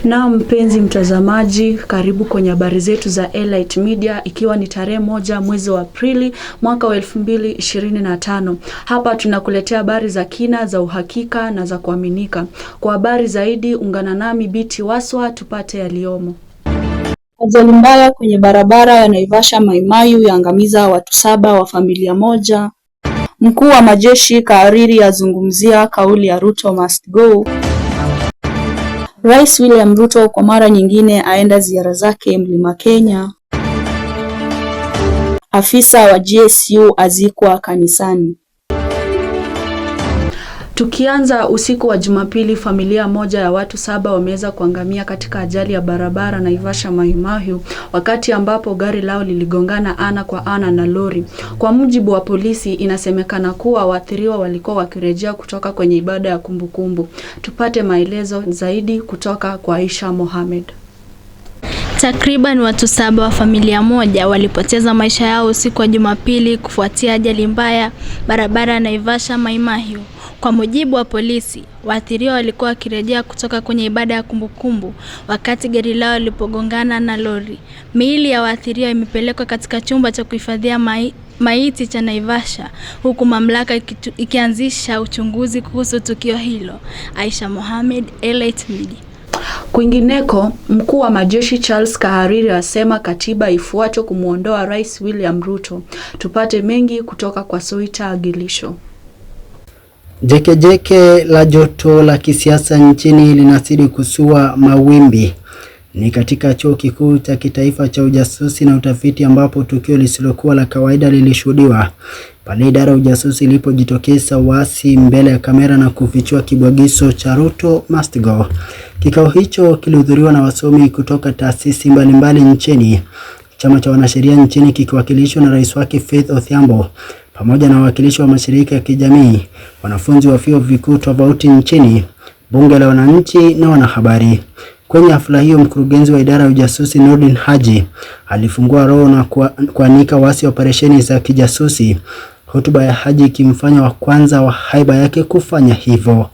Na mpenzi mtazamaji, karibu kwenye habari zetu za Elite Media, ikiwa ni tarehe 1 mwezi wa Aprili mwaka wa 2025. Hapa tunakuletea habari za kina, za uhakika na za kuaminika. Kwa habari zaidi ungana nami Biti Waswa tupate yaliomo. Ajali mbaya kwenye barabara ya Naivasha Mai Mahiu yaangamiza watu 7 wa familia moja. Mkuu wa majeshi kahariri azungumzia kauli ya Ruto must go. Rais William Ruto kwa mara nyingine aenda ziara zake Mlima Kenya. Afisa wa GSU azikwa kanisani. Tukianza usiku wa Jumapili, familia moja ya watu 7 wameweza kuangamia katika ajali ya barabara Naivasha Mai Mahiu, wakati ambapo gari lao liligongana ana kwa ana na lori. Kwa mujibu wa polisi, inasemekana kuwa waathiriwa walikuwa wakirejea kutoka kwenye ibada ya kumbukumbu. Tupate maelezo zaidi kutoka kwa Aisha Mohamed. Takriban watu 7 wa familia moja walipoteza maisha yao usiku wa Jumapili kufuatia ajali mbaya barabara Naivasha Mai Mahiu. Kwa mujibu wa polisi, waathiriwa walikuwa wakirejea kutoka kwenye ibada ya kumbukumbu wakati gari lao lilipogongana na lori. Miili ya waathiriwa imepelekwa katika chumba cha kuhifadhia maiti cha Naivasha, huku mamlaka ikianzisha uchunguzi kuhusu tukio hilo. Aisha Mohamed, Elite Media. Kwingineko, mkuu wa majeshi Charles Kahariri asema katiba ifuatwe kumuondoa Rais William Ruto. Tupate mengi kutoka kwa Soita Agilisho. Jekejeke la joto la kisiasa nchini linazidi kusua mawimbi. Ni katika chuo kikuu cha kitaifa cha ujasusi na utafiti ambapo tukio lisilokuwa la kawaida lilishuhudiwa pale idara ya ujasusi ilipojitokeza wazi mbele ya kamera na kufichua kibwagizo cha Ruto must go. Kikao hicho kilihudhuriwa na wasomi kutoka taasisi mbalimbali nchini, chama cha wanasheria nchini kikiwakilishwa na rais wake Faith Odhiambo, pamoja na wawakilishi wa mashirika ya kijamii, wanafunzi wa vyuo vikuu tofauti nchini, bunge la wananchi na wanahabari. Kwenye hafla hiyo, mkurugenzi wa idara ya ujasusi Nordin Haji alifungua roho na kuanika wasi operesheni za kijasusi, hotuba ya Haji ikimfanya wa kwanza wa haiba yake kufanya hivyo.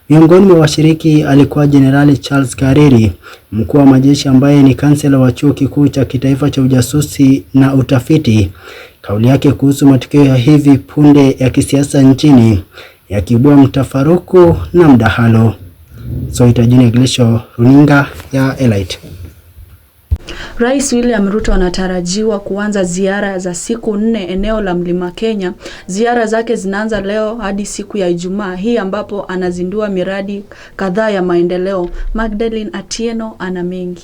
Miongoni mwa washiriki alikuwa Jenerali Charles Kahariri, mkuu wa majeshi ambaye ni kansela wa chuo kikuu cha kitaifa cha ujasusi na utafiti. Kauli yake kuhusu matukio ya hivi punde ya kisiasa nchini yakiibua mtafaruku na mdahalo. Soita Agilisho, runinga ya Elite. Rais William Ruto anatarajiwa kuanza ziara za siku 4 eneo la Mlima Kenya. Ziara zake zinaanza leo hadi siku ya Ijumaa hii, ambapo anazindua miradi kadhaa ya maendeleo. Magdalene Atieno ana mengi.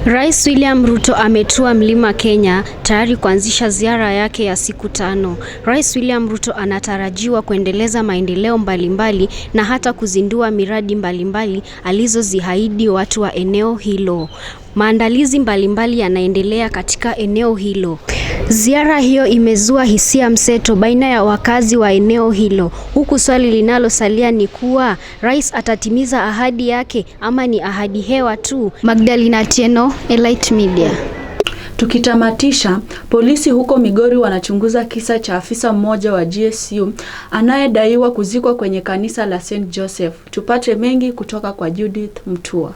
Rais William Ruto ametua Mlima Kenya tayari kuanzisha ziara yake ya siku 5. Rais William Ruto anatarajiwa kuendeleza maendeleo mbalimbali na hata kuzindua miradi mbalimbali alizoziahidi watu wa eneo hilo. Maandalizi mbalimbali yanaendelea katika eneo hilo. Ziara hiyo imezua hisia mseto baina ya wakazi wa eneo hilo, huku swali linalosalia ni kuwa rais atatimiza ahadi yake ama ni ahadi hewa tu. Magdalene Atieno, Elite Media. Tukitamatisha, polisi huko Migori wanachunguza kisa cha afisa mmoja wa GSU anayedaiwa kuzikwa kwenye kanisa la St. Joseph. Tupate mengi kutoka kwa Judith Mtua.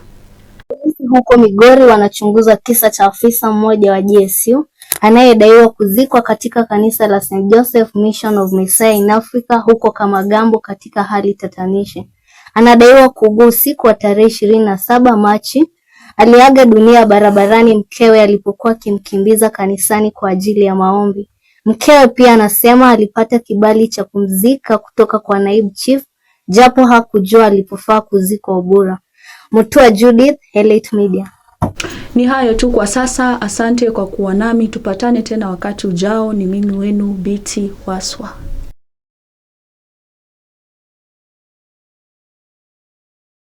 Polisi huko Migori wanachunguza kisa cha afisa mmoja wa GSU anayedaiwa kuzikwa katika kanisa la St. Joseph Mission of Messiah in Africa huko Kamagambo katika hali tatanishi. Anadaiwa kuugua usiku wa tarehe 27 Machi. Aliaga dunia barabarani mkewe alipokuwa akimkimbiza kanisani kwa ajili ya maombi. Mkewe pia anasema alipata kibali cha kumzika kutoka kwa naibu chief, japo hakujua alipofaa kuzikwa Obura. Mutua Judith, Elite Media. Ni hayo tu kwa sasa. Asante kwa kuwa nami. Tupatane tena wakati ujao. Ni mimi wenu Biti Waswa.